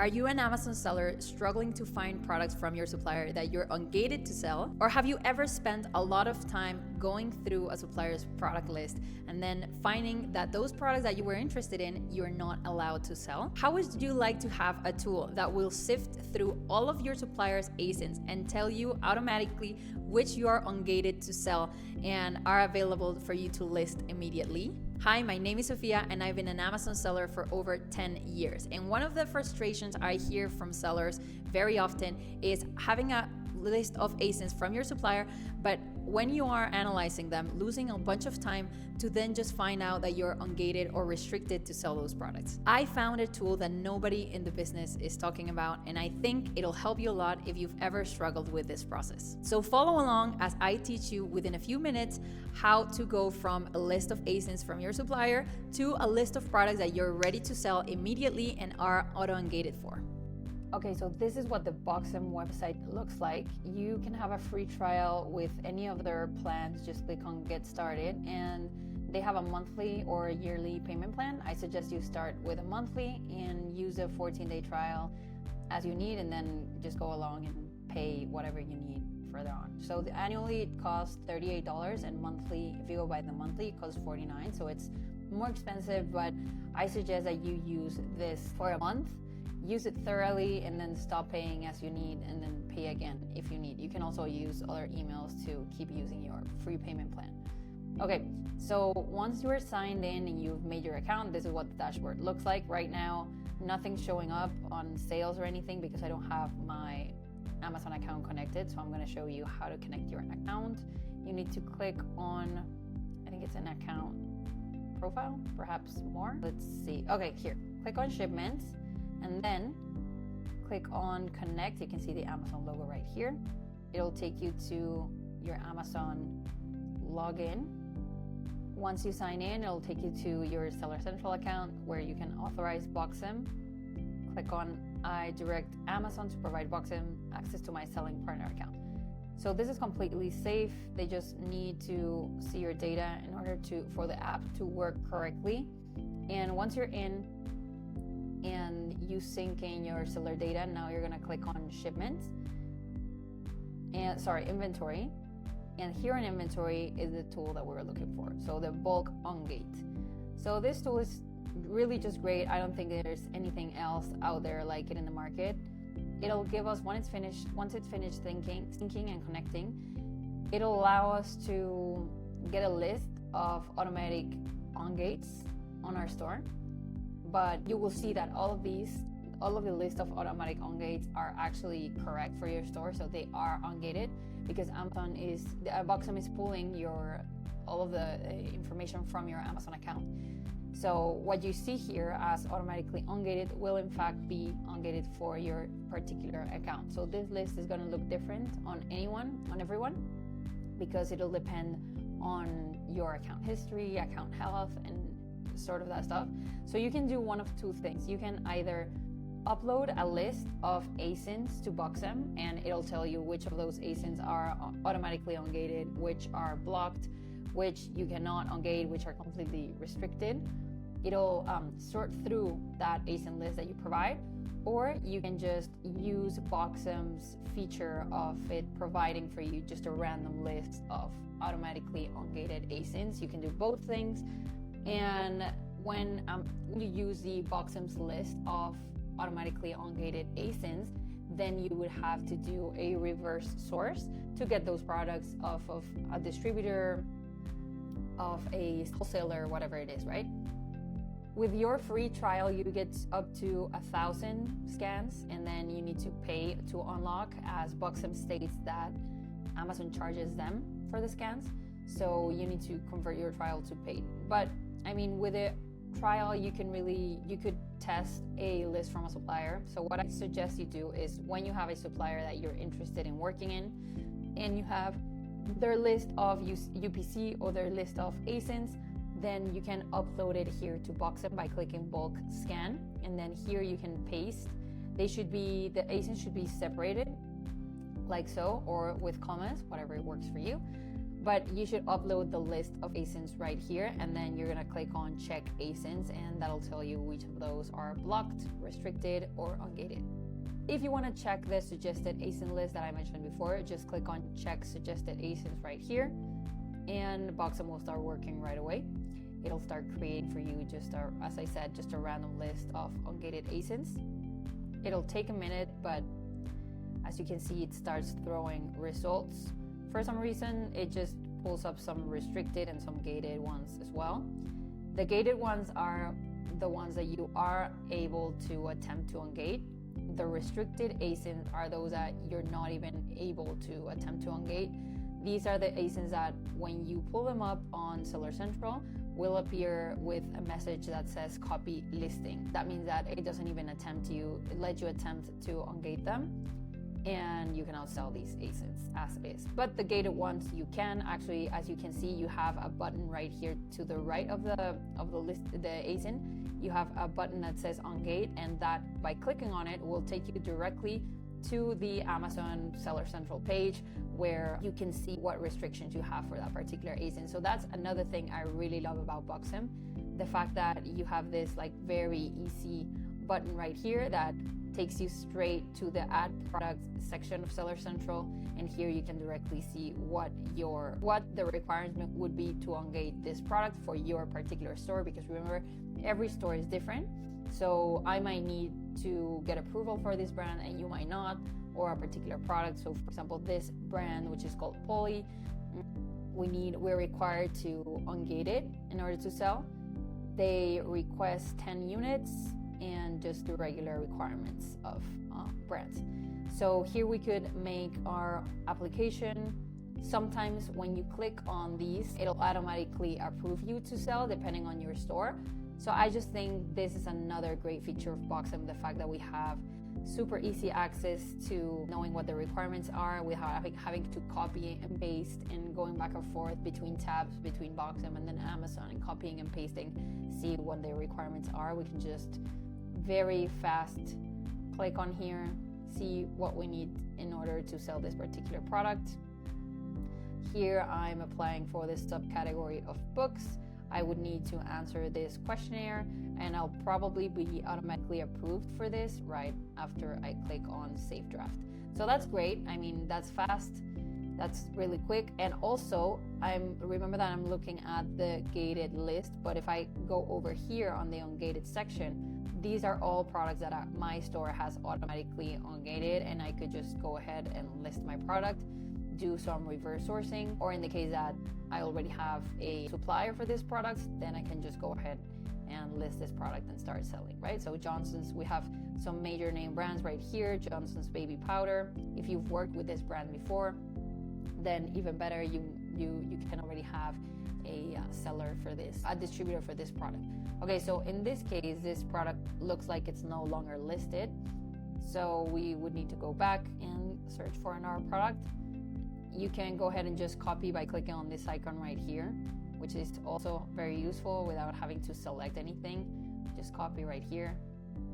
Are you an Amazon seller struggling to find products from your supplier that you're ungated to sell? Or have you ever spent a lot of time going through a supplier's product list and then finding that those products that you were interested in, you're not allowed to sell? How would you like to have a tool that will sift through all of your supplier's ASINs and tell you automatically which you are ungated to sell and are available for you to list immediately? Hi, my name is Sofia and I've been an Amazon seller for over 10 years. And one of the frustrations I hear from sellers very often is having a list of ASINs from your supplier, but when you are analyzing them, losing a bunch of time to then just find out that you're ungated or restricted to sell those products. I found a tool that nobody in the business is talking about, and I think it'll help you a lot if you've ever struggled with this process. So follow along as I teach you within a few minutes how to go from a list of ASINs from your supplier to a list of products that you're ready to sell immediately and are auto-ungated for. Okay, so this is what the Boxem website looks like. You can have a free trial with any of their plans. Just click on Get Started, and they have a monthly or a yearly payment plan. I suggest you start with a monthly and use a 14-day trial as you need, and then just go along and pay whatever you need further on. So annually it costs $38, and monthly, if you go by the monthly, it costs $49. So it's more expensive, but I suggest that you use this for a month. Use it thoroughly and then stop paying as you need and then pay again if you need. You can also use other emails to keep using your free payment plan. Okay, so once you are signed in and you've made your account, this is what the dashboard looks like. Right now, nothing's showing up on sales or anything because I don't have my Amazon account connected. So I'm going to show you how to connect your account. You need to click on, I think it's an account profile, perhaps more. Let's see. Okay, here, click on shipments. And then click on connect. You can see the Amazon logo right here. It'll take you to your Amazon login. Once you sign in, it'll take you to your Seller Central account where you can authorize Boxem. Click on I direct Amazon to provide Boxem access to my selling partner account. So this is completely safe. They just need to see your data in order for the app to work correctly. And once you're in, and you sync in your seller data, now you're going to click on shipments and inventory. And here in inventory is the tool that we're looking for. So the bulk Ungate. So this tool is really just great. I don't think there's anything else out there like it in the market. It'll give us, once it's finished syncing and connecting, it'll allow us to get a list of automatic Ungates on our store. But you will see that all of the list of automatic Ungates are actually correct for your store, so they are ungated because Boxem is pulling all of the information from your Amazon account. So what you see here as automatically ungated will in fact be ungated for your particular account. So this list is going to look different on everyone, because it'll depend on your account history, account health, and sort of that stuff. So you can do one of two things. You can either upload a list of ASINs to Boxem, and it'll tell you which of those ASINs are automatically ungated, which are blocked, which you cannot ungate, which are completely restricted. It'll sort through that ASIN list that you provide, or you can just use Boxem's feature of it providing for you just a random list of automatically ungated ASINs. You can do both things. And when you use the Boxem's list of automatically ungated ASINs, then you would have to do a reverse source to get those products off of a distributor, of a wholesaler, whatever it is, right? With your free trial, you get up to 1,000 scans, and then you need to pay to unlock, as Boxem states that Amazon charges them for the scans. So you need to convert your trial to paid. But I mean, with a trial, you could test a list from a supplier. So what I suggest you do is, when you have a supplier that you're interested in working in, and you have their list of UPC or their list of ASINs, then you can upload it here to Boxem by clicking bulk scan, and then here you can paste. The ASINs should be separated like so, or with commas, whatever works for you. but you should upload the list of ASINs right here, and then you're gonna click on check ASINs, and that'll tell you which of those are blocked, restricted, or ungated. If you want to check the suggested ASIN list that I mentioned before, just click on check suggested ASINs right here, and Boxem will start working right away. It'll start creating for you as I said, just a random list of ungated ASINs. It'll take a minute, but as you can see, it starts throwing results. For some reason, it just pulls up some restricted and some gated ones as well. The gated ones are the ones that you are able to attempt to ungate. The restricted ASINs are those that you're not even able to attempt to ungate. These are the ASINs that when you pull them up on Seller Central, will appear with a message that says copy listing. That means that it doesn't even let you attempt to ungate them, and you cannot sell these ASINs as is. But the gated ones you can actually, as you can see, you have a button right here to the right of the list, the ASIN. You have a button that says Ungate, and that by clicking on it will take you directly to the Amazon Seller Central page where you can see what restrictions you have for that particular ASIN. So that's another thing I really love about Boxem, the fact that you have this like very easy button right here that takes you straight to the add product section of Seller Central, and here you can directly see what the requirement would be to ungate this product for your particular store, because remember, every store is different. So I might need to get approval for this brand and you might not, or a particular product. So for example, this brand, which is called Poly, we're required to ungate it in order to sell. They request 10 units and just the regular requirements of brands. So here we could make our application. Sometimes when you click on these, it'll automatically approve you to sell depending on your store. So I just think this is another great feature of Boxem, the fact that we have super easy access to knowing what the requirements are without having to copy and paste and going back and forth between tabs, between Boxem and then Amazon, and copying and pasting, see what the requirements are. We can just very fast click on here, see what we need in order to sell this particular product. Here I'm applying for this subcategory of books. I would need to answer this questionnaire, and I'll probably be automatically approved for this right after I click on Save Draft. So that's great. I mean, that's fast. That's really quick. And also, remember that I'm looking at the gated list, but if I go over here on the ungated section, these are all products that my store has automatically ungated, and I could just go ahead and list my product, do some reverse sourcing, or in the case that I already have a supplier for this product, then I can just go ahead and list this product and start selling, right? So Johnson's, we have some major name brands right here. Johnson's baby powder. If you've worked with this brand before, then even better, you can already have a seller for this, a distributor for this product. Okay, so in this case, this product looks like it's no longer listed. So we would need to go back and search for another product. You can go ahead and just copy by clicking on this icon right here, which is also very useful without having to select anything. Just copy right here,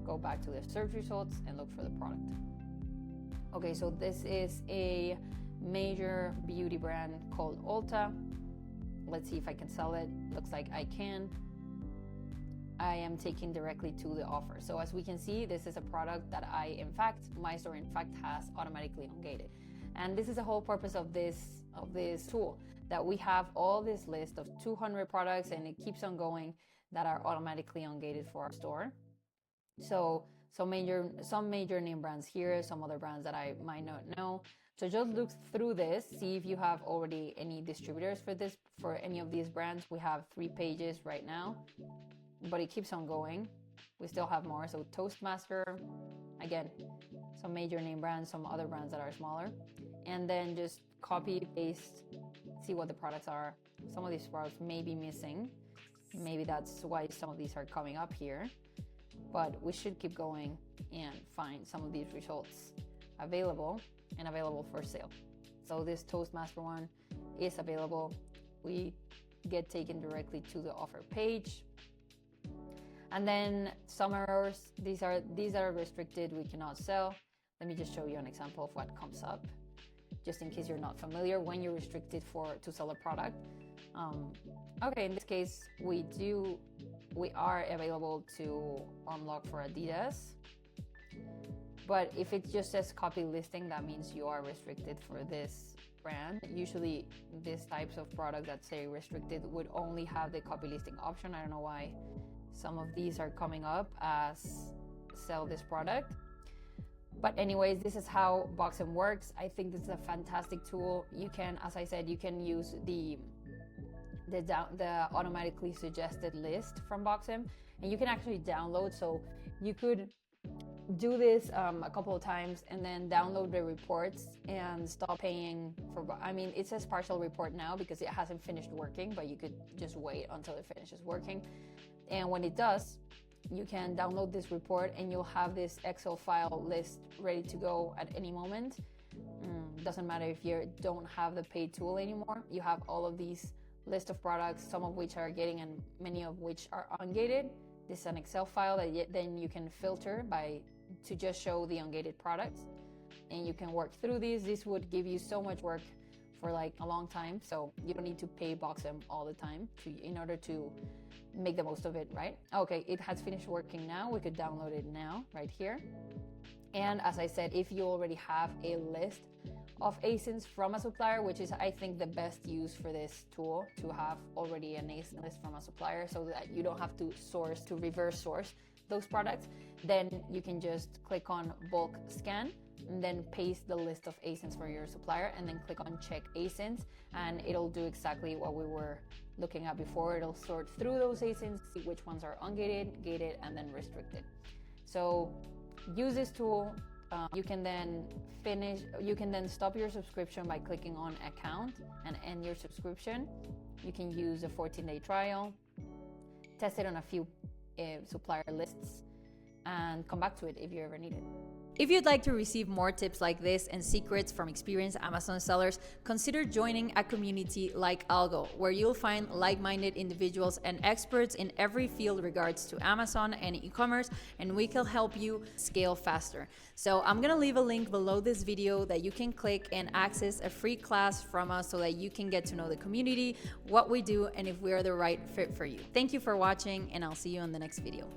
go back to the search results and look for the product. Okay, so this is a major beauty brand called Ulta. Let's see if I can sell it. Looks like I can. I am taking directly to the offer. So as we can see, this is a product that my store in fact has automatically ungated. And this is the whole purpose of this tool, that we have all this list of 200 products, and it keeps on going, that are automatically ungated for our store. So some major name brands here, some other brands that I might not know. So just look through this, see if you have already any distributors for any of these brands. We have 3 pages right now, but it keeps on going. We still have more. So Toastmaster, again, some major name brands, some other brands that are smaller. And then just copy, paste, see what the products are. Some of these products may be missing. Maybe that's why some of these are coming up here. But we should keep going and find some of these results available and available for sale. So this Toastmaster one is available. We get taken directly to the offer page. And then some errors, these are restricted, we cannot sell. Let me just show you an example of what comes up. just in case you're not familiar, when you're restricted to sell a product. Okay, in this case, we are available to unlock for Adidas. But if it just says copy listing, that means you are restricted for this brand. Usually these types of products that say restricted would only have the copy listing option. I don't know why some of these are coming up as sell this product. But anyways, this is how Boxem works. I think this is a fantastic tool. You can, as I said, you can use the automatically suggested list from Boxem, and you can actually download. So you could do this a couple of times and then download the reports and stop paying for, I mean, it says partial report now because it hasn't finished working, but you could just wait until it finishes working. And when it does, you can download this report and you'll have this Excel file list ready to go at any moment. Doesn't matter if you don't have the paid tool anymore. You have all of these list of products, some of which are gated and many of which are ungated. This is an Excel file that then you can filter to just show the ungated products, and you can work through these. This would give you so much work for like a long time, so you don't need to pay Boxem all the time in order to make the most of it, right? Okay, it has finished working now. We could download it now right here. And as I said, if you already have a list of ASINs from a supplier, which is I think the best use for this tool, to have already an ASIN list from a supplier so that you don't have to reverse source those products, then you can just click on bulk scan and then paste the list of ASINs for your supplier and then click on check ASINs, and it'll do exactly what we were looking at before. It'll sort through those ASINs, see which ones are ungated, gated, and then restricted. So use this tool. You can then stop your subscription by clicking on account and end your subscription. You can use a 14-day trial, test it on a few supplier lists, and come back to it if you ever need it. If you'd like to receive more tips like this and secrets from experienced Amazon sellers, consider joining a community like ALGO, where you'll find like-minded individuals and experts in every field regards to Amazon and e-commerce, and we can help you scale faster. So I'm gonna leave a link below this video that you can click and access a free class from us so that you can get to know the community, what we do, and if we are the right fit for you. Thank you for watching, and I'll see you in the next video.